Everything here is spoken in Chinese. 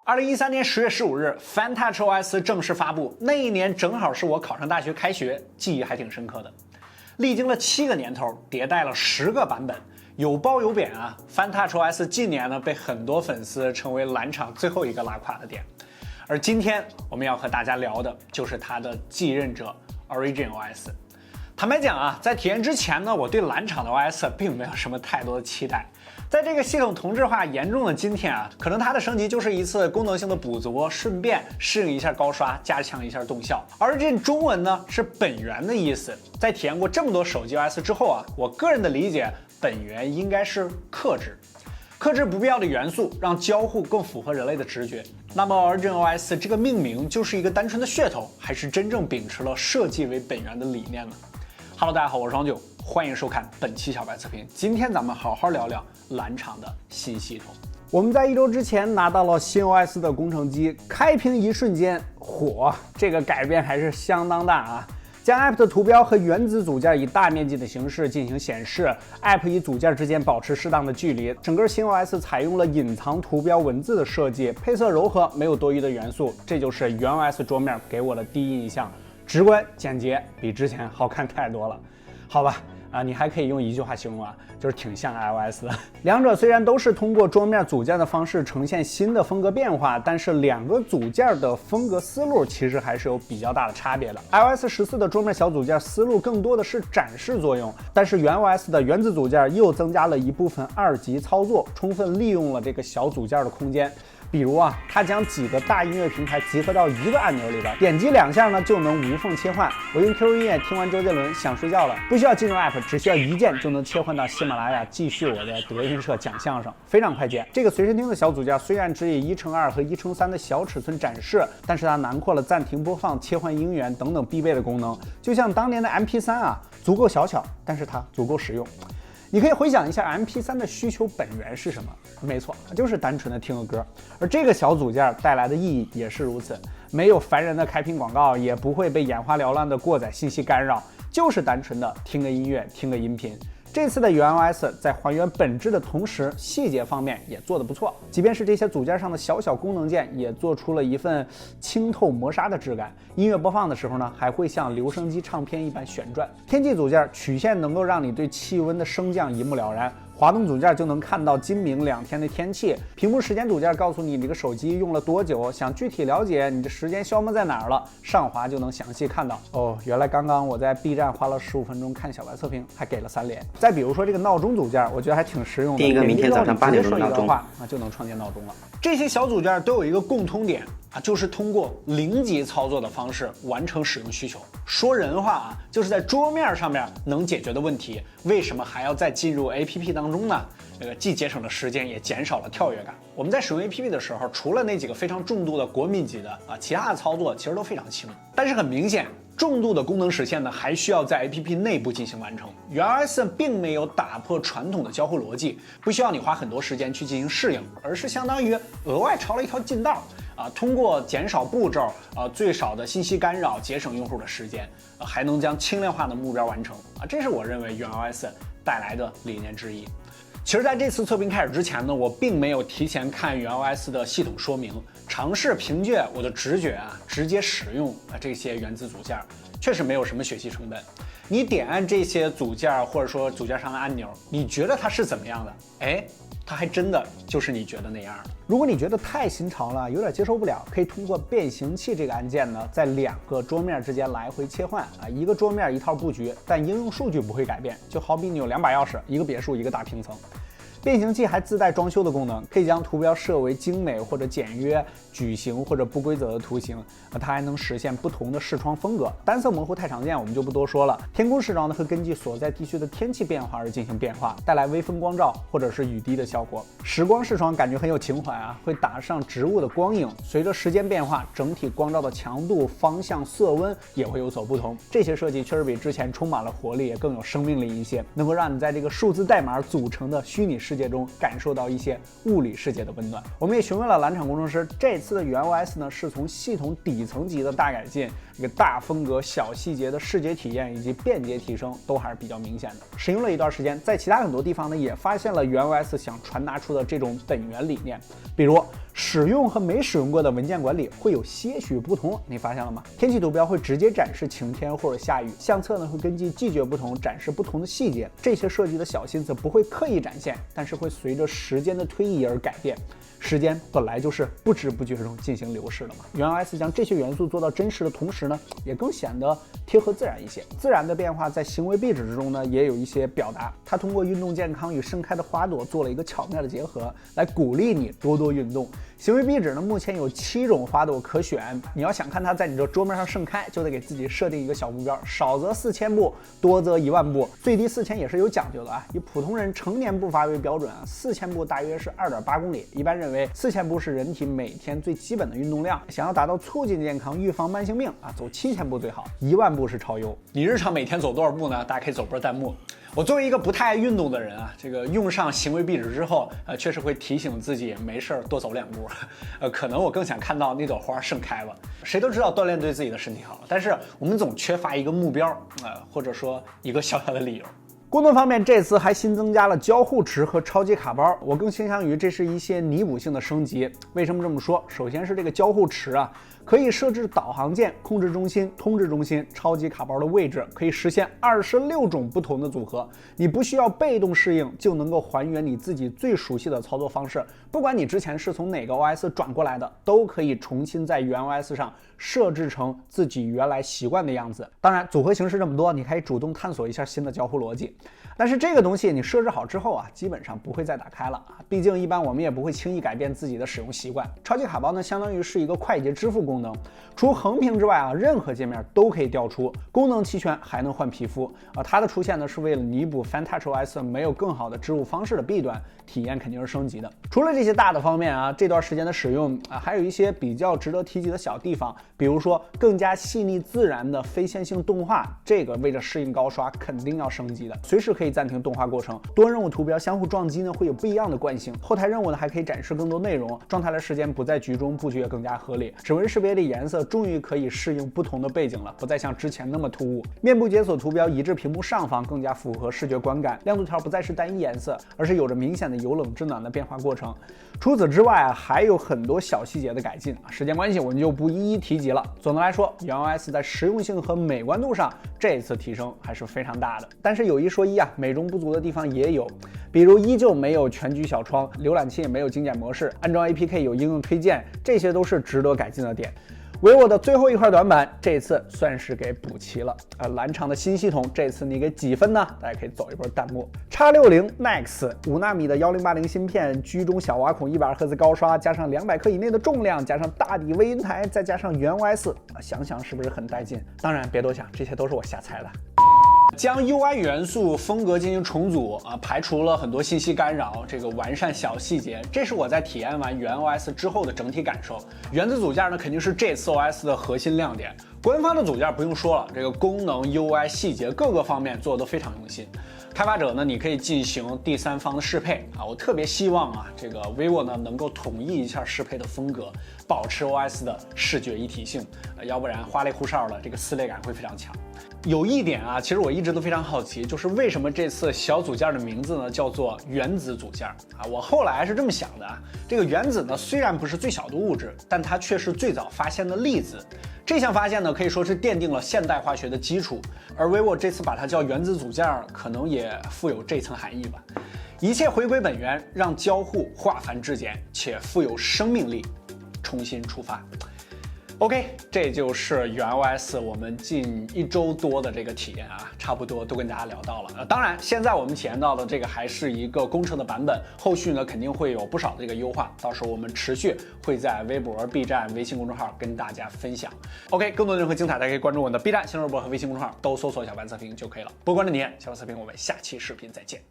2013年10月15日 FunTouchOS 正式发布，那一年正好是我考上大学开学，记忆还挺深刻的。历经了7个年头，迭代了10个版本，有褒有贬啊。FunTouchOS 近年呢被很多粉丝称为蓝厂最后一个拉垮的点，而今天我们要和大家聊的就是它的继任者 OriginOS。坦白讲啊，在体验之前呢，我对蓝厂的 OS 并没有什么太多的期待。在这个系统同质化严重的今天啊，可能它的升级就是一次功能性的补足，顺便适应一下高刷，加强一下动效。而这中文呢是本源的意思。在体验过这么多手机 OS 之后啊，我个人的理解，本源应该是克制。克制不必要的元素，让交互更符合人类的直觉。那么 OriginOS 这个命名就是一个单纯的噱头，还是真正秉持了设计为本源的理念呢？ Hello， 大家好，我是双九，欢迎收看本期小白测评。今天咱们好好聊聊蓝厂的新系统。我们在1周之前拿到了新 OS 的工程机，开屏一瞬间，火，这个改变还是相当大啊！将 App 的图标和原子组件以大面积的形式进行显示 ，App 与组件之间保持适当的距离。整个新 OS 采用了隐藏图标文字的设计，配色柔和，没有多余的元素，这就是原 OS 桌面给我的第一印象。 直观简洁，比之前好看太多了，好吧？你还可以用一句话形容啊，就是挺像 iOS 的。两者虽然都是通过桌面组件的方式呈现新的风格变化，但是两个组件的风格思路其实还是有比较大的差别的。iOS 14的桌面小组件思路更多的是展示作用，但是原 OS 的原子组件又增加了一部分2级操作，充分利用了这个小组件的空间。 比如啊，它将几个大音乐平台集合到一个按钮里边，点击2下呢就能无缝切换。我用 QQ 音乐听完周杰伦想睡觉了，不需要进入 App， 只需要一键就能切换到喜马拉雅，继续我的德云社讲相声，非常快捷。这个随身听的小组件虽然只以1×2和1×3的小尺寸展示，但是它囊括了暂停播放、切换音源等等必备的功能，就像当年的 MP3啊，足够小巧，但是它足够实用。 你可以回想一下 MP3 的需求本源是什么？没错，就是单纯的听个歌。而这个小组件带来的意义也是如此，没有烦人的开屏广告，也不会被眼花缭乱的过载信息干扰，就是单纯的听个音乐、听个音频。 这次的原 OS 在还原本质的同时，细节方面也做得不错。即便是这些组件上的小小功能键，也做出了一份清透磨砂的质感。音乐播放的时候呢，还会像留声机唱片一般旋转。天气组件曲线能够让你对气温的升降一目了然。 滑动组件就能看到今明2天的天气，屏幕时间组件告诉你这个手机用了多久，想具体了解你的时间消磨在哪儿了，上滑就能详细看到。哦，原来刚刚我在 B 站花了15分钟看小白测评，还给了3连。再比如说这个闹钟组件，我觉得还挺实用的。定一个明天早上8点钟的闹钟，就能创建闹钟了。这些小组件都有一个共通点啊，就是通过0级操作的方式完成使用需求。说人话啊，就是在桌面上面能解决的问题，为什么还要再进入 APP 当中呢？既节省了时间，也减少了跳跃感。我们在使用 APP 的时候，除了那几个非常重度的国民级的啊，其他的操作其实都非常轻。但是很明显，重度的功能实现呢，还需要在 APP 内部进行完成。原 OS 并没有打破传统的交互逻辑，不需要你花很多时间去进行适应，而是相当于额外抄了一条近道。 通过减少步骤，最少的信息干扰，节省用户的时间，还能将轻量化的目标完成这是我认为原 OS 带来的理念之一。其实，在这次测评开始之前呢，我并没有提前看原 OS 的系统说明，尝试凭借我的直觉直接使用这些原子组件，确实没有什么学习成本。你点按这些组件，或者说组件上的按钮，你觉得它是怎么样的？它还真的就是你觉得那样的。如果你觉得太新潮了，有点接受不了，可以通过变形器这个按键呢，在2个桌面之间来回切换一个桌面一套布局，但应用数据不会改变，就好比你有2把钥匙，一个别墅，一个大平层。 变形器还自带装修的功能，可以将图标设为精美或者简约、矩形或者不规则的图形。它还能实现不同的视窗风格，单色模糊太常见，我们就不多说了。天空视窗呢，会根据所在地区的天气变化而进行变化，带来微风光照或者是雨滴的效果。时光视窗感觉很有情怀会打上植物的光影，随着时间变化，整体光照的强度、方向、色温也会有所不同。这些设计确实比之前充满了活力，也更有生命力一些，能够让你在这个数字代码组成的虚拟世界中感受到一些物理世界的温暖。我们也询问了蓝厂工程师，这次的原 OS 呢是从系统底层级的大改进，这个大风格、小细节的视觉体验以及便捷提升都还是比较明显的。使用了一段时间，在其他很多地方呢也发现了原 OS 想传达出的这种本源理念，比如使用和没使用过的文件管理会有些许不同，你发现了吗？天气图标会直接展示晴天或者下雨，相册呢会根据季节不同展示不同的细节，这些设计的小心思不会刻意展现，但是会随着时间的推移而改变。时间本来就是不知不觉中进行流逝的嘛。原 OS 将这些元素做到真实的同时呢，也更显得贴合自然一些。自然的变化在行为壁纸之中呢，也有一些表达。它通过运动健康与盛开的花朵做了一个巧妙的结合，来鼓励你多多运动。行为壁纸呢，目前有7种花朵可选。你要想看它在你这桌面上盛开，就得给自己设定一个小目标，少则4000步，多则10000步，最低4000也是有讲究的啊。以普通人成年步伐为标准啊，4000步大约是2.8公里。一般认为4000步是人体每天最基本的运动量。想要达到促进健康、预防慢性病啊，走7000步最好，10000步是超优。你日常每天走多少步呢？大家可以走波弹幕。我作为一个不太爱运动的人啊，这个用上行为壁纸之后，确实会提醒自己没事多走2步。可能我更想看到那朵花盛开吧。谁都知道锻炼对自己的身体好，但是我们总缺乏一个目标，或者说一个小小的理由。功能方面，这次还新增加了交互池和超级卡包，我更倾向于这是一些弥补性的升级。为什么这么说？首先是这个交互池啊，可以设置导航键、控制中心、通知中心、超级卡包的位置，可以实现26种不同的组合。你不需要被动适应，就能够还原你自己最熟悉的操作方式。不管你之前是从哪个 OS 转过来的，都可以重新在原 OS 上设置成自己原来习惯的样子。当然，组合形式这么多，你可以主动探索一下新的交互逻辑。但是这个东西你设置好之后啊，基本上不会再打开了啊。毕竟一般我们也不会轻易改变自己的使用习惯。超级卡包呢，相当于是一个快捷支付功能，除横屏之外啊，任何界面都可以调出，功能齐全，还能换皮肤啊。它的出现呢，是为了弥补 FanTouchOS 没有更好的支付方式的弊端，体验肯定是升级的。除了这些大的方面啊，这段时间的使用啊，还有一些比较值得提及的小地方，比如说更加细腻自然的非线性动画，这个为了适应高刷肯定要升级的，随时可以暂停动画过程。多任务图标相互撞击呢，会有不一样的惯性。后台任务呢，还可以展示更多内容，状态的时间不在局中，布局也更加合理。指纹识别的颜色终于可以适应不同的背景了，不再像之前那么突兀。面部解锁图标移至屏幕上方，更加符合视觉观感。亮度条不再是单一颜色，而是有着明显的由冷至暖的变化过程。除此之外啊，还有很多小细节的改进，时间关系我们就不一一提及了。总的来说，原 OS 在实用性和美观度上这次提升还是非常大的。但是有一说一啊，美中不足的地方也有，比如依旧没有全局小窗，浏览器也没有精简模式，安装 APK 有应用推荐，这些都是值得改进的点。vivo的最后一块短板，这次算是给补齐了。蓝厂的新系统，这次你给几分呢？大家可以走一波弹幕。X60 Max 5纳米的1080芯片，居中小挖孔，120赫兹高刷，加上200克以内的重量，加上大底微云台，再加上原 OS，想想是不是很带劲？当然别多想，这些都是我瞎猜的。将 UI 元素风格进行重组啊，排除了很多信息干扰，这个完善小细节，这是我在体验完原 OS 之后的整体感受。原子组件呢，肯定是这次 OS 的核心亮点。官方的组件不用说了，这个功能、UI、细节各个方面做的都非常用心。开发者呢，你可以进行第三方的适配啊，我特别希望啊，这个 vivo 呢能够统一一下适配的风格，保持 OS 的视觉一体性，要不然花里胡哨的这个撕裂感会非常强。有一点啊，其实我一直都非常好奇，就是为什么这次小组件的名字呢叫做原子组件啊？我后来是这么想的啊，这个原子呢虽然不是最小的物质，但它却是最早发现的粒子。这项发现呢可以说是奠定了现代化学的基础，而 vivo 这次把它叫原子组件，可能也富有这层含义吧。一切回归本源，让交互化繁至简且富有生命力，重新出发。OK， 这就是原 OS 我们近1周多的这个体验啊，差不多都跟大家聊到了。当然，现在我们体验到的这个还是一个公测的版本，后续呢肯定会有不少的这个优化，到时候我们持续会在微博、B 站、微信公众号跟大家分享。OK， 更多的任何精彩，大家可以关注我的 B 站、新浪微博和微信公众号，都搜索小班测评就可以了。不关注你，小班测评，我们下期视频再见。